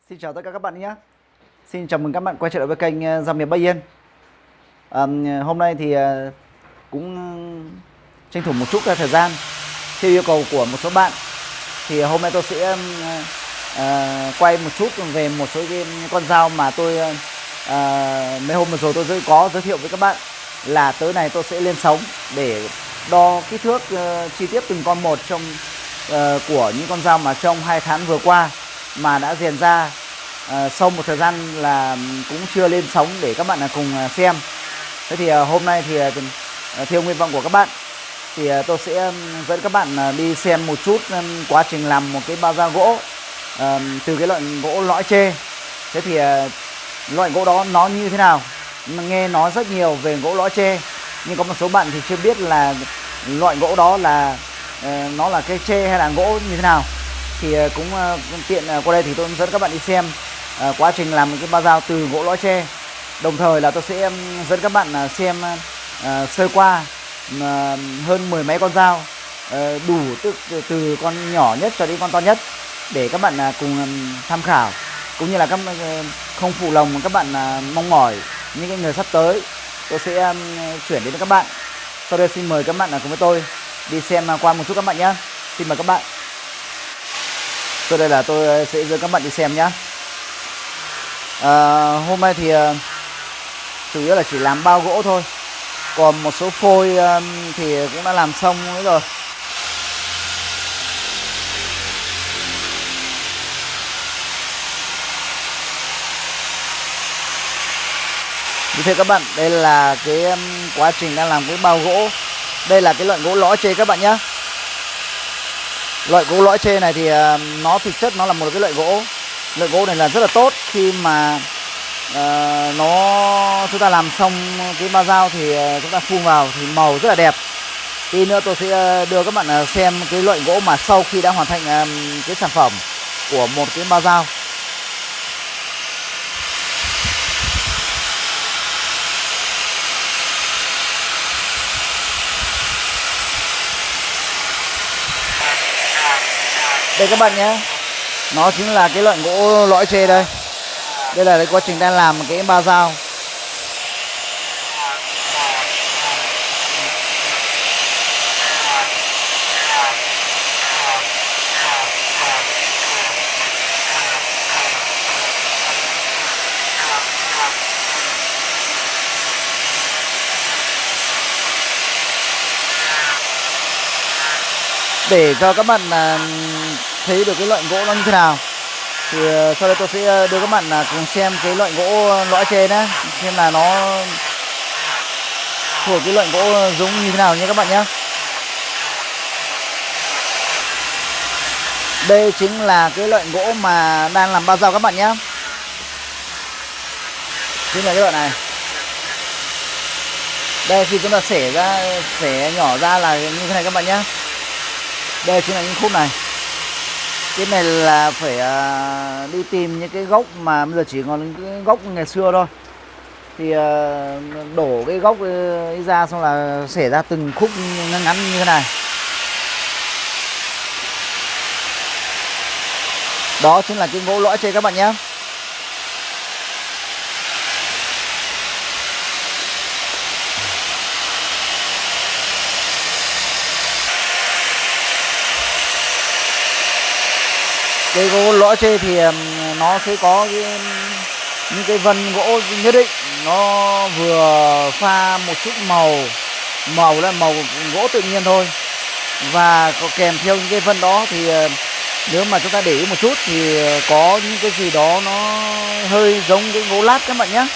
Xin chào tất cả các bạn nhé. Xin chào mừng các bạn quay trở lại với kênh Giao Miền Bắc Yên. Hôm nay thì cũng tranh thủ một chút thời gian theo yêu cầu của một số bạn. Thì hôm nay tôi sẽ quay một chút về một số cái con dao mà tôi mấy hôm vừa rồi tôi có giới thiệu với các bạn. Là tới này tôi sẽ lên sóng để đo kích thước chi tiết từng con một trong của những con dao mà trong 2 tháng vừa qua mà đã rèn ra. Sau một thời gian là cũng chưa lên sóng để các bạn cùng xem. Thế thì hôm nay thì theo nguyện vọng của các bạn thì tôi sẽ dẫn các bạn đi xem một chút quá trình làm một cái bao dao gỗ từ cái loại gỗ lõi tre. Thế thì loại gỗ đó nó như thế nào? Nghe nói rất nhiều về gỗ lõi tre, nhưng có một số bạn thì chưa biết là loại gỗ đó là nó là cây tre hay là gỗ như thế nào. Thì cũng tiện qua đây thì tôi dẫn các bạn đi xem quá trình làm một cái bao dao từ gỗ lõi tre. Đồng thời là tôi sẽ dẫn các bạn xem sơ qua hơn 10 mấy con dao, đủ từ con nhỏ nhất cho đến con to nhất để các bạn cùng tham khảo, cũng như là các không phụ lòng các bạn mong mỏi những cái người sắp tới tôi sẽ chuyển đến với các bạn. Sau đây xin mời các bạn cùng với tôi đi xem qua một chút các bạn nhé. Xin mời các bạn. Sau đây là tôi sẽ dẫn các bạn đi xem nhé. Hôm nay thì chủ yếu là chỉ làm bao gỗ thôi, còn một số phôi thì cũng đã làm xong rồi. Như thế các bạn, đây là cái quá trình đang làm cái bao gỗ. Đây là cái loại gỗ lõi tre các bạn nhé. Loại gỗ lõi tre này thì nó thực chất nó là một cái loại gỗ. Loại gỗ này là rất là tốt khi mà chúng ta làm xong cái bao dao thì chúng ta phun vào thì màu rất là đẹp. Tí nữa tôi sẽ đưa các bạn xem cái loại gỗ mà sau khi đã hoàn thành cái sản phẩm của một cái bao dao. Đây các bạn nhé, nó chính là cái loại gỗ lõi tre đây. Đây là cái quá trình đang làm cái bao dao. Để cho các bạn thấy được cái loại gỗ nó như thế nào thì sau đây tôi sẽ đưa các bạn cùng xem cái loại gỗ lõi tre nhé, xem là nó thuộc cái loại gỗ giống như thế nào nha các bạn nhé. Đây chính là cái loại gỗ mà đang làm bao dao các bạn nhé. Chính là cái loại này. Đây khi chúng ta xẻ nhỏ ra là như thế này các bạn nhé. Đây chính là những khúc này. Cái này là phải đi tìm những cái gốc mà bây giờ chỉ còn cái gốc ngày xưa thôi. Thì đổ cái gốc ấy ra xong là xẻ ra từng khúc ngắn ngắn như thế này. Đó chính là cái gỗ lõi tre các bạn nhé. Cái gỗ lõi tre thì nó sẽ có những cái vân gỗ nhất định, nó vừa pha một chút màu là màu gỗ tự nhiên thôi, và có kèm theo những cái vân đó thì nếu mà chúng ta để ý một chút thì có những cái gì đó nó hơi giống cái gỗ lát các bạn nhé.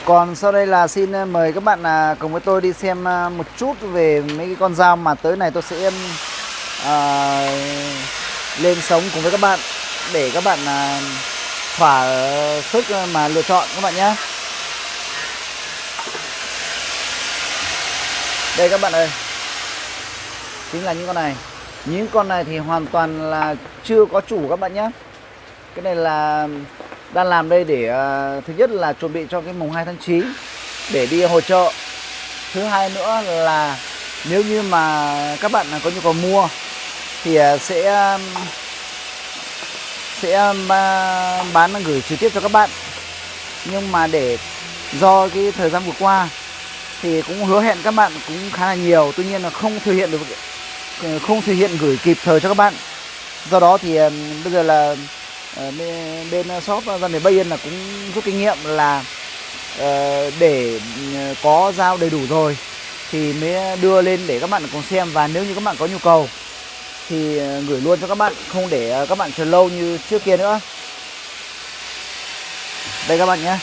Còn sau đây là xin mời các bạn cùng với tôi đi xem một chút về mấy cái con dao mà tới này tôi sẽ lên sóng cùng với các bạn để các bạn thỏa sức mà lựa chọn các bạn nhé. Đây các bạn ơi, chính là những con này. Những con này thì hoàn toàn là chưa có chủ các bạn nhé. Cái này là đang làm đây để thứ nhất là chuẩn bị cho cái mùng 2 tháng 9 để đi hội chợ. Thứ hai nữa là Nếu như mà các bạn có nhu cầu mua thì sẽ bán gửi trực tiếp cho các bạn. Nhưng mà do cái thời gian vừa qua thì cũng hứa hẹn các bạn cũng khá là nhiều, tuy nhiên là không thực hiện gửi kịp thời cho các bạn. Do đó thì bây giờ là bên shop Gia Miền Bắc Yên là cũng rút kinh nghiệm là để có dao đầy đủ rồi thì mới đưa lên để các bạn cùng xem. Và nếu như các bạn có nhu cầu thì gửi luôn cho các bạn, không để các bạn chờ lâu như trước kia nữa. Đây các bạn nhé.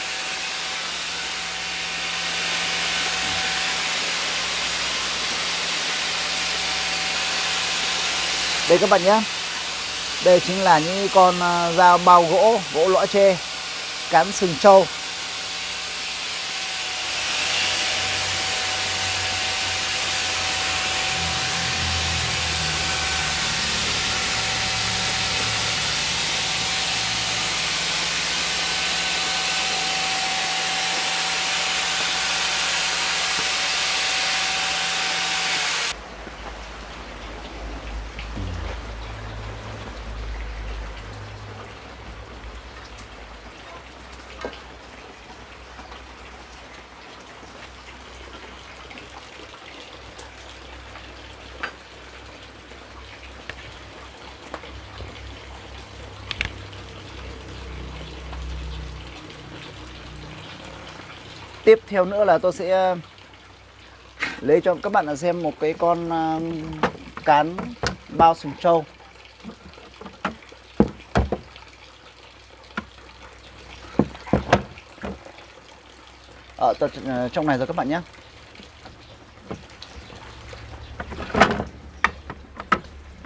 Đây các bạn nhé. Đây chính là những con dao bao gỗ lõa tre, cán sừng trâu. Tiếp theo nữa là tôi sẽ lấy cho các bạn là xem một cái con cán bao sừng trâu. Ở trong này rồi các bạn nhé.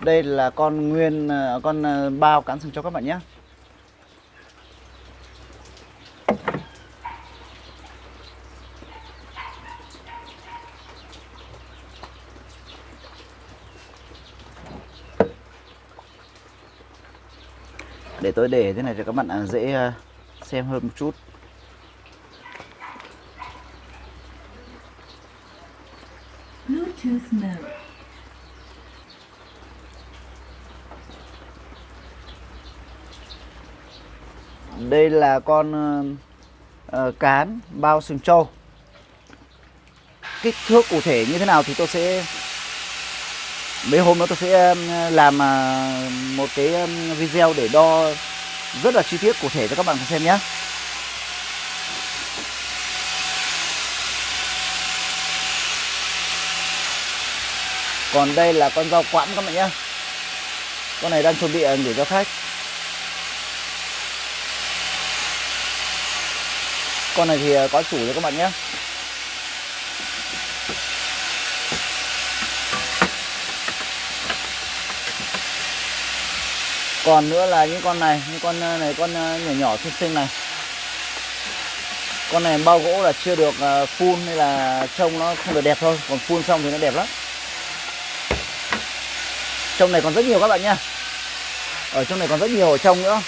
Đây là con bao cán sừng trâu các bạn nhé. Để tôi để thế này cho các bạn dễ xem hơn một chút. Bluetooth mode. Đây là con cán bao sừng trâu. Kích thước cụ thể như thế nào thì tôi sẽ mấy hôm nữa tôi sẽ làm một cái video để đo rất là chi tiết cụ thể cho các bạn xem nhé. Còn đây là con dao quãng các bạn nhé. Con này đang chuẩn bị gửi cho khách. Con này thì có chủ cho các bạn nhé. Còn nữa là những con này, con nhỏ nhỏ xinh xinh này. Con này bao gỗ là chưa được phun hay là trông nó không được đẹp thôi, còn phun xong thì nó đẹp lắm. Trong này còn rất nhiều các bạn nhé. Ở trong này còn rất nhiều ở trong nữa.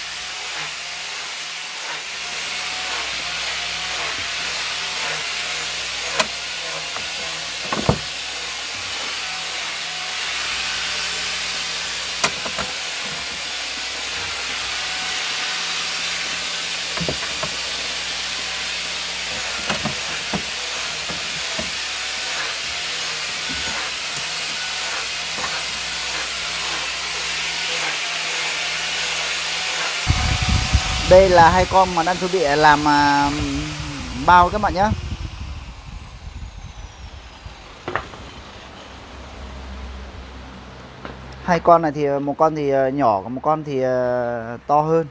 Đây là hai con mà đang chuẩn bị làm bao các bạn nhé. Hai con này thì một con thì nhỏ, còn một con thì to hơn.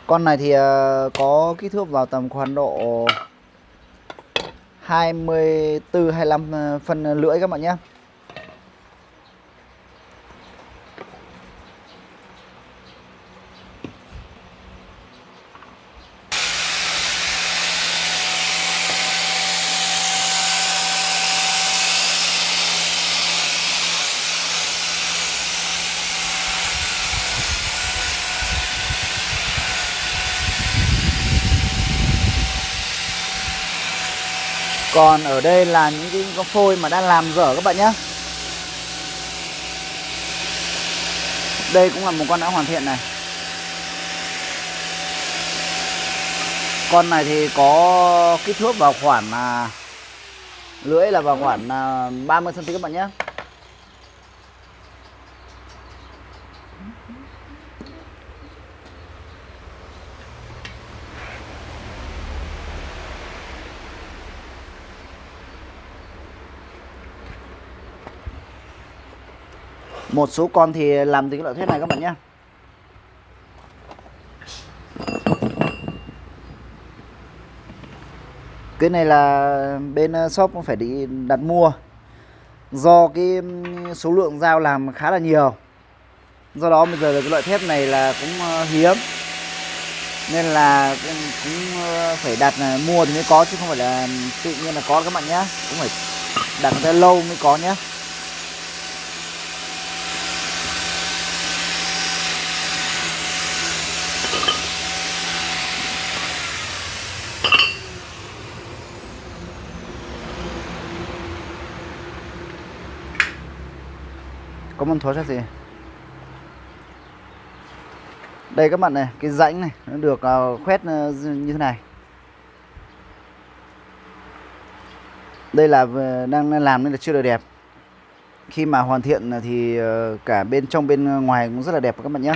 Con này thì có kích thước vào tầm khoảng độ 24-25 phân lưỡi các bạn nhé. Còn ở đây là những cái con phôi mà đã làm dở các bạn nhé. Đây cũng là một con đã hoàn thiện này. Con này thì có kích thước vào khoảng lưỡi là vào khoảng 30 cm các bạn nhé. Một số con thì làm từ cái loại thép này các bạn nhé. Cái này là bên shop cũng phải đi đặt mua. Do cái số lượng dao làm khá là nhiều, do đó bây giờ cái loại thép này là cũng hiếm, nên là cũng phải đặt mua thì mới có, chứ không phải là tự nhiên là có các bạn nhé. Cũng phải đặt ra lâu mới có nhé. Có một thối ra gì đây các bạn này, cái rãnh này nó được khoét như thế này. Đây là đang làm nên là chưa được đẹp. Khi mà hoàn thiện thì cả bên trong bên ngoài cũng rất là đẹp các bạn nhé.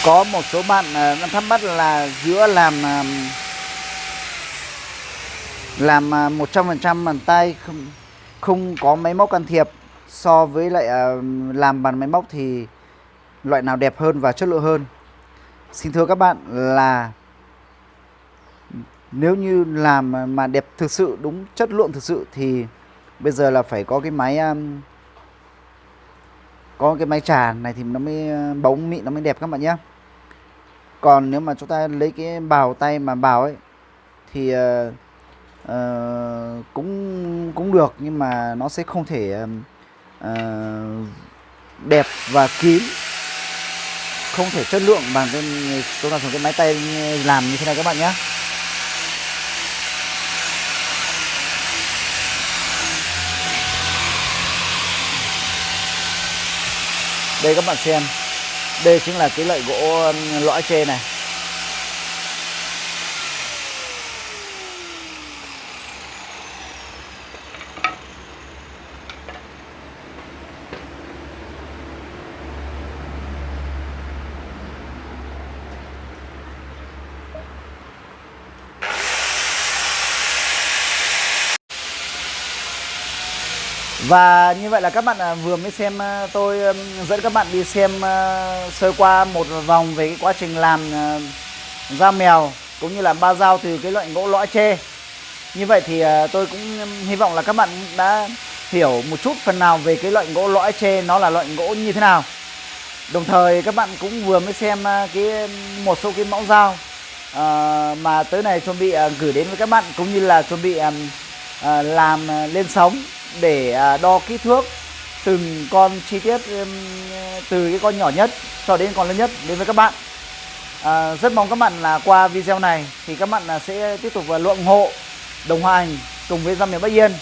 Có một số bạn đang thắc mắc là giữa làm 100% bàn tay không có máy móc can thiệp so với lại làm bằng máy móc thì loại nào đẹp hơn và chất lượng hơn? Xin thưa các bạn là nếu như làm mà đẹp thực sự, đúng chất lượng thực sự thì bây giờ là phải có cái máy trà này thì nó mới bóng mịn, nó mới đẹp các bạn nhé. Còn nếu mà chúng ta lấy cái bào tay mà bào ấy thì cũng được, nhưng mà nó sẽ không thể đẹp và kín, không thể chất lượng bằng chúng ta dùng cái máy tay làm như thế này các bạn nhé. Đây các bạn xem, đây chính là cái loại gỗ lõi tre này. Và như vậy là các bạn vừa mới xem tôi dẫn các bạn đi xem sơ qua một vòng về cái quá trình làm dao mèo cũng như là ba dao từ cái loại gỗ lõi tre. Như vậy thì tôi cũng hy vọng là các bạn đã hiểu một chút phần nào về cái loại gỗ lõi tre nó là loại gỗ như thế nào. Đồng thời các bạn cũng vừa mới xem một số cái mẫu dao mà tới này chuẩn bị gửi đến với các bạn, cũng như là chuẩn bị làm lên sóng để đo kích thước từng con chi tiết, từ cái con nhỏ nhất cho đến con lớn nhất đến với các bạn. Rất mong các bạn là qua video này thì các bạn sẽ tiếp tục ủng hộ, đồng hành cùng với Dao Miền Bắc Yên.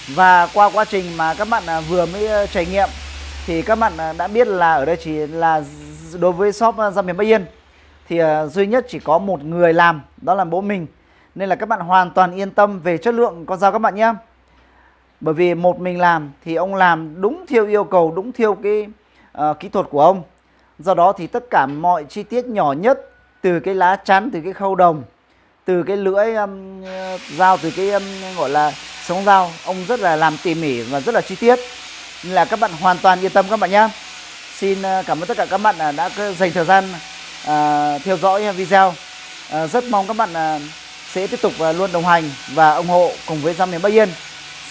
Và qua quá trình mà các bạn vừa mới trải nghiệm thì các bạn đã biết là ở đây chỉ là đối với shop Dao Miền Bắc Yên thì duy nhất chỉ có một người làm, đó là bố mình, nên là các bạn hoàn toàn yên tâm về chất lượng con dao các bạn nhé. Bởi vì một mình làm thì ông làm đúng theo yêu cầu, đúng theo cái kỹ thuật của ông. Do đó thì tất cả mọi chi tiết nhỏ nhất, từ cái lá chắn, từ cái khâu đồng, từ cái lưỡi dao, từ cái gọi là sống dao, ông rất là làm tỉ mỉ và rất là chi tiết. Nên là các bạn hoàn toàn yên tâm các bạn nhé. Xin cảm ơn tất cả các bạn đã dành thời gian theo dõi video. Rất mong các bạn sẽ tiếp tục luôn đồng hành và ủng hộ cùng với Dao Miền Bắc Yên.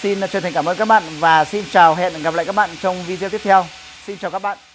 Xin chân thành cảm ơn các bạn và xin chào, hẹn gặp lại các bạn trong video tiếp theo. Xin chào các bạn.